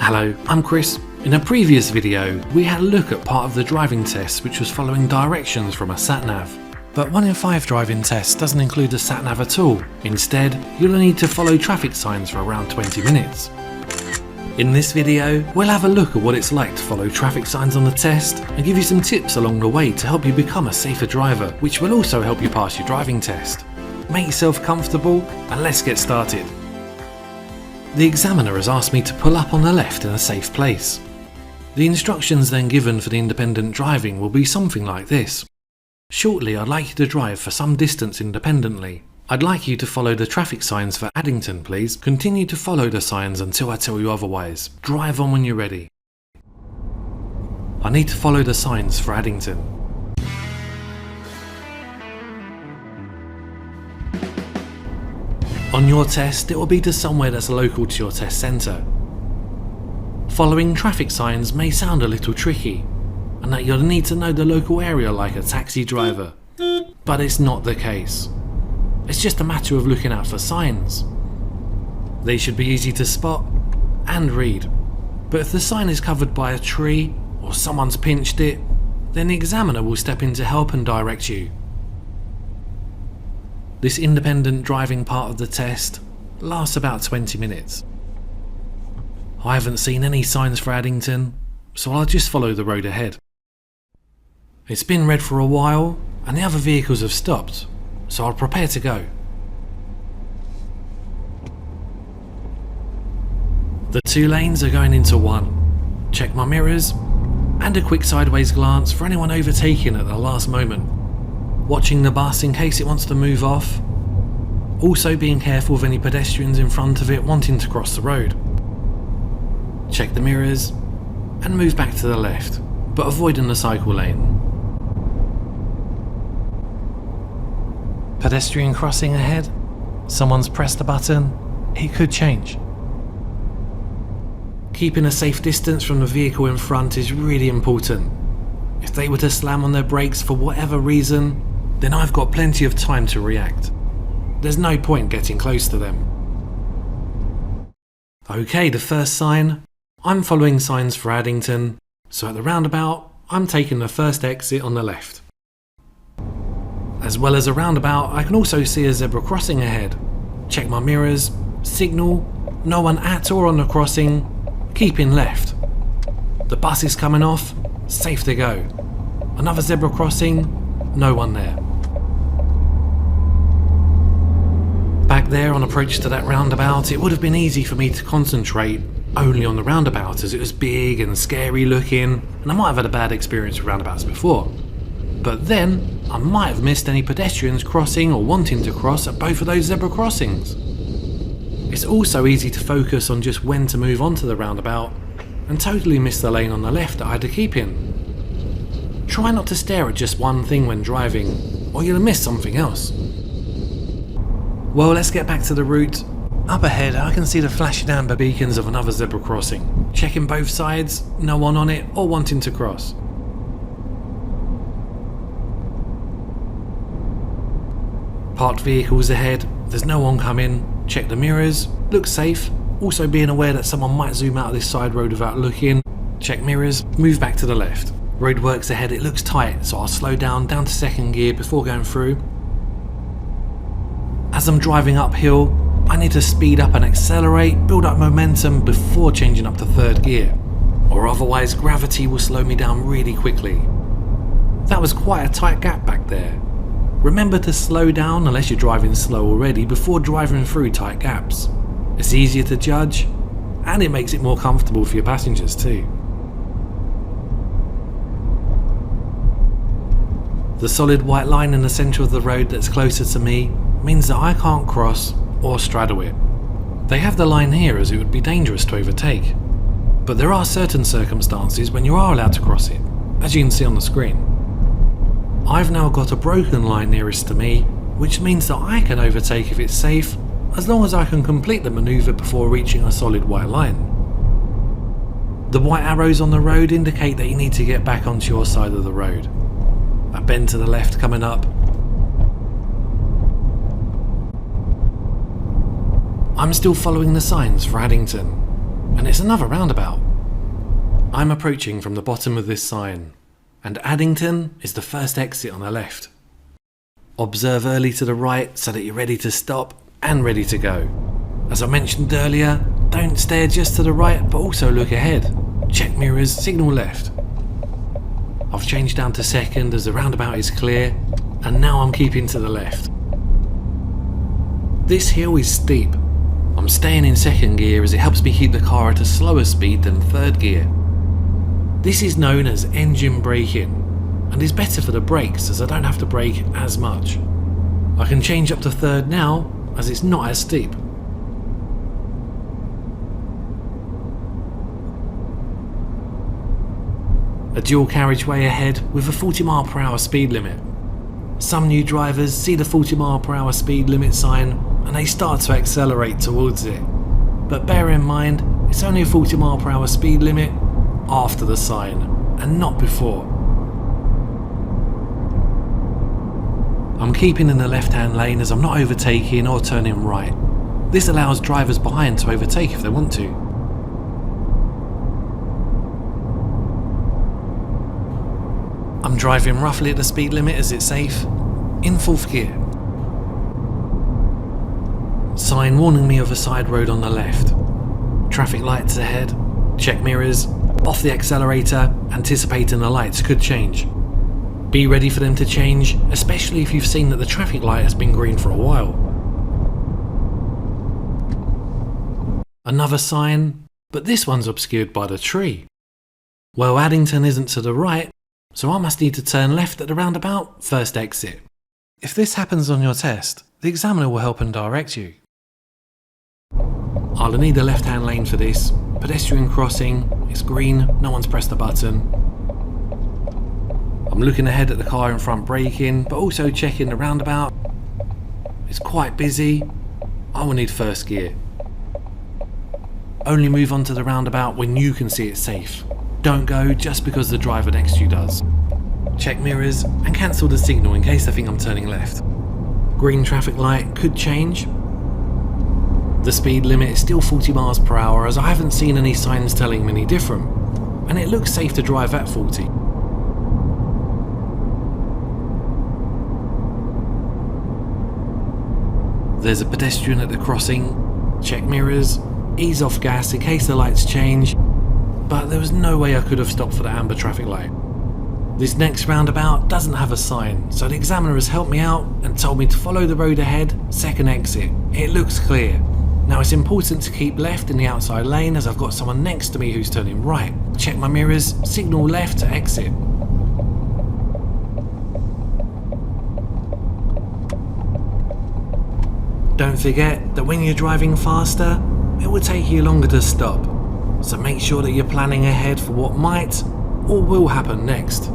Hello, I'm Chris. In a previous video, we had a look at part of the driving test which was following directions from a sat-nav. But 1 in 5 driving tests doesn't include a sat-nav at all. Instead, you'll need to follow traffic signs for around 20 minutes. In this video, we'll have a look at what it's like to follow traffic signs on the test and give you some tips along the way to help you become a safer driver, which will also help you pass your driving test. Make yourself comfortable and let's get started. The examiner has asked me to pull up on the left in a safe place. The instructions then given for the independent driving will be something like this. Shortly, I'd like you to drive for some distance independently. I'd like you to follow the traffic signs for Addington, please. Continue to follow the signs until I tell you otherwise. Drive on when you're ready. I need to follow the signs for Addington. On your test, it will be to somewhere that's local to your test centre. Following traffic signs may sound a little tricky, and that you'll need to know the local area like a taxi driver. But it's not the case. It's just a matter of looking out for signs. They should be easy to spot and read. But if the sign is covered by a tree or someone's pinched it, then the examiner will step in to help and direct you. This independent driving part of the test lasts about 20 minutes. I haven't seen any signs for Addington, so I'll just follow the road ahead. It's been red for a while and the other vehicles have stopped, so I'll prepare to go. The 2 lanes are going into one. Check my mirrors and a quick sideways glance for anyone overtaking at the last moment. Watching the bus in case it wants to move off. Also being careful of any pedestrians in front of it wanting to cross the road. Check the mirrors and move back to the left, but avoiding the cycle lane. Pedestrian crossing ahead. Someone's pressed a button. It could change. Keeping a safe distance from the vehicle in front is really important. If they were to slam on their brakes for whatever reason, then I've got plenty of time to react. There's no point getting close to them. Okay, the first sign. I'm following signs for Addington, so at the roundabout, I'm taking the first exit on the left. As well as a roundabout, I can also see a zebra crossing ahead. Check my mirrors, signal, no one at or on the crossing, keeping left. The bus is coming off, safe to go. Another zebra crossing, no one there. Back there on approach to that roundabout, it would have been easy for me to concentrate only on the roundabout as it was big and scary looking, and I might have had a bad experience with roundabouts before. But then, I might have missed any pedestrians crossing or wanting to cross at both of those zebra crossings. It's also easy to focus on just when to move onto the roundabout and totally miss the lane on the left that I had to keep in. Try not to stare at just one thing when driving, or you'll miss something else. Well, let's get back to the route. Up ahead, I can see the flashing amber beacons of another zebra crossing. Checking both sides, no one on it or wanting to cross. Parked vehicles ahead, there's no one coming. Check the mirrors, looks safe. Also being aware that someone might zoom out of this side road without looking. Check mirrors, move back to the left. Roadworks ahead, it looks tight, so I'll slow down to second gear before going through. As I'm driving uphill, I need to speed up and accelerate, build up momentum before changing up to third gear, or otherwise gravity will slow me down really quickly. That was quite a tight gap back there. Remember to slow down unless you're driving slow already before driving through tight gaps. It's easier to judge, and it makes it more comfortable for your passengers too. The solid white line in the centre of the road that's closer to me means that I can't cross or straddle it. They have the line here as it would be dangerous to overtake. But there are certain circumstances when you are allowed to cross it, as you can see on the screen. I've now got a broken line nearest to me, which means that I can overtake if it's safe, as long as I can complete the manoeuvre before reaching a solid white line. The white arrows on the road indicate that you need to get back onto your side of the road. A bend to the left coming up. I'm still following the signs for Addington, and it's another roundabout. I'm approaching from the bottom of this sign, and Addington is the first exit on the left. Observe early to the right so that you're ready to stop and ready to go. As I mentioned earlier, don't stare just to the right but also look ahead. Check mirrors, signal left. I've changed down to second as the roundabout is clear, and now I'm keeping to the left. This hill is steep. I'm staying in second gear as it helps me keep the car at a slower speed than third gear. This is known as engine braking, and is better for the brakes as I don't have to brake as much. I can change up to third now as it's not as steep. A dual carriageway ahead with a 40 mph speed limit. Some new drivers see the 40 mph speed limit sign and they start to accelerate towards it. But bear in mind, it's only a 40 mph speed limit after the sign and not before. I'm keeping in the left-hand lane as I'm not overtaking or turning right. This allows drivers behind to overtake if they want to. I'm driving roughly at the speed limit as it's safe, in fourth gear. Sign warning me of a side road on the left. Traffic lights ahead, check mirrors, off the accelerator, anticipating the lights could change. Be ready for them to change, especially if you've seen that the traffic light has been green for a while. Another sign, but this one's obscured by the tree. Well, Addington isn't to the right, so I must need to turn left at the roundabout, first exit. If this happens on your test, the examiner will help and direct you. I'll need a left-hand lane for this. Pedestrian crossing, it's green, no one's pressed the button. I'm looking ahead at the car in front braking, but also checking the roundabout. It's quite busy. I will need first gear. Only move on to the roundabout when you can see it's safe. Don't go just because the driver next to you does. Check mirrors and cancel the signal in case they think I'm turning left. Green traffic light could change. The speed limit is still 40 miles per hour as I haven't seen any signs telling me any different, and it looks safe to drive at 40. There's a pedestrian at the crossing. Check mirrors, ease off gas in case the lights change, but there was no way I could have stopped for the amber traffic light. This next roundabout doesn't have a sign, so the examiner has helped me out and told me to follow the road ahead, second exit. It looks clear. Now it's important to keep left in the outside lane as I've got someone next to me who's turning right. Check my mirrors, signal left to exit. Don't forget that when you're driving faster, it will take you longer to stop. So make sure that you're planning ahead for what might or will happen next.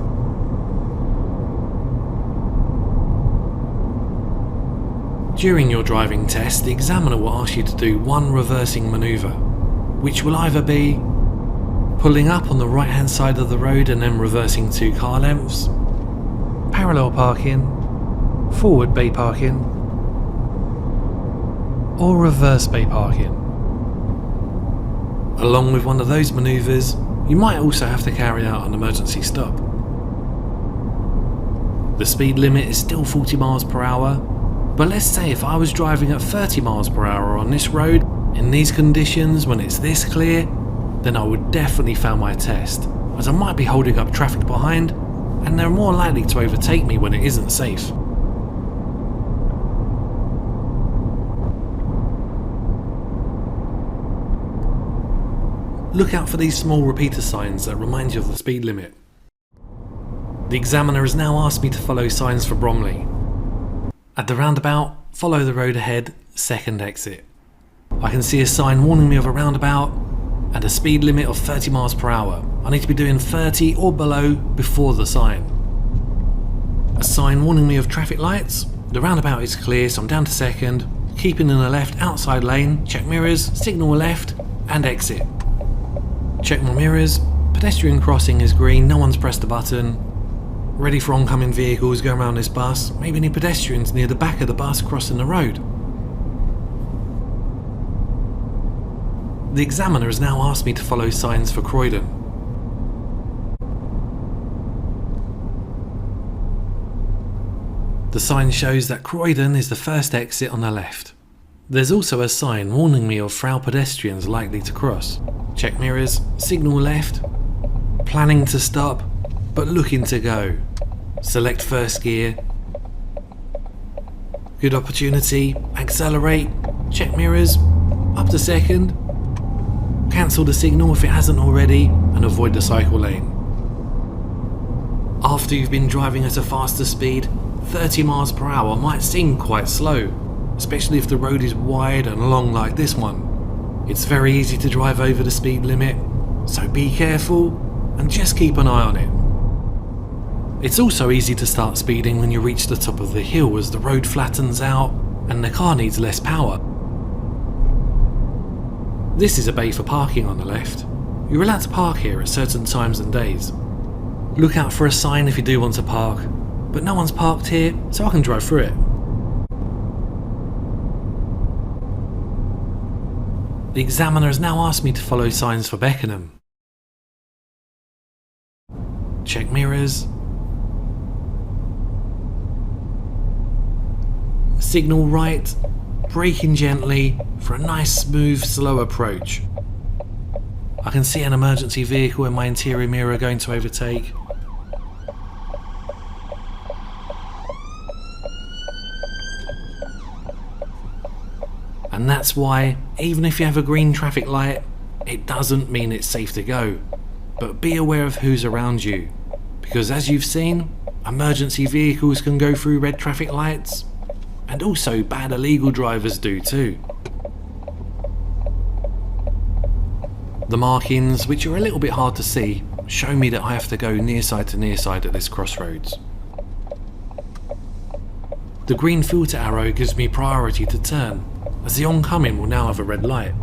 During your driving test, the examiner will ask you to do one reversing manoeuvre, which will either be pulling up on the right hand side of the road and then reversing 2 car lengths, parallel parking, forward bay parking, or reverse bay parking. Along with one of those manoeuvres, you might also have to carry out an emergency stop. The speed limit is still 40 miles per hour, but let's say if I was driving at 30 miles per hour on this road, in these conditions when it's this clear, then I would definitely fail my test, as I might be holding up traffic behind, and they're more likely to overtake me when it isn't safe. Look out for these small repeater signs that remind you of the speed limit. The examiner has now asked me to follow signs for Bromley. At the roundabout, follow the road ahead, second exit. I can see a sign warning me of a roundabout and a speed limit of 30 miles per hour. I need to be doing 30 or below before the sign. A sign warning me of traffic lights. The roundabout is clear, so I'm down to second, keeping in the left outside lane, check mirrors, signal left and exit. Check my mirrors, pedestrian crossing is green, no one's pressed the button. Ready for oncoming vehicles going around this bus, maybe any pedestrians near the back of the bus crossing the road. The examiner has now asked me to follow signs for Croydon. The sign shows that Croydon is the first exit on the left. There's also a sign warning me of frail pedestrians likely to cross. Check mirrors, signal left, planning to stop, but looking to go. Select first gear. Good opportunity, accelerate, check mirrors, up to second. Cancel the signal if it hasn't already, and avoid the cycle lane. After you've been driving at a faster speed, 30 miles per hour might seem quite slow, especially if the road is wide and long like this one. It's very easy to drive over the speed limit, so be careful and just keep an eye on it. It's also easy to start speeding when you reach the top of the hill as the road flattens out and the car needs less power. This is a bay for parking on the left. You're allowed to park here at certain times and days. Look out for a sign if you do want to park, but no one's parked here, so I can drive through it. The examiner has now asked me to follow signs for Beckenham. Check mirrors. Signal right, braking gently for a nice smooth slow approach. I can see an emergency vehicle in my interior mirror going to overtake. And that's why, even if you have a green traffic light, it doesn't mean it's safe to go. But be aware of who's around you, because as you've seen, emergency vehicles can go through red traffic lights, and also bad illegal drivers do too. The markings, which are a little bit hard to see, show me that I have to go near side to near side at this crossroads. The green filter arrow gives me priority to turn, as the oncoming will now have a red light.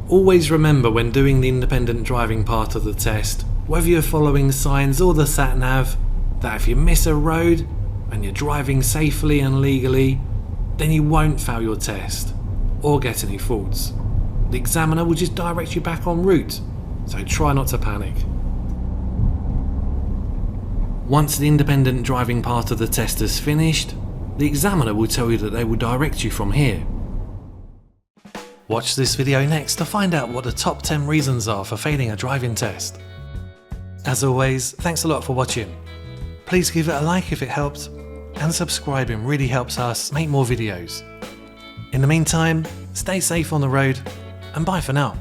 Always remember when doing the independent driving part of the test, whether you're following signs or the sat-nav, that if you miss a road and you're driving safely and legally, then you won't fail your test or get any faults. The examiner will just direct you back en route, so try not to panic. Once the independent driving part of the test is finished, the examiner will tell you that they will direct you from here. Watch this video next to find out what the top 10 reasons are for failing a driving test. As always, thanks a lot for watching. Please give it a like if it helped, and subscribing really helps us make more videos. In the meantime, stay safe on the road, and bye for now.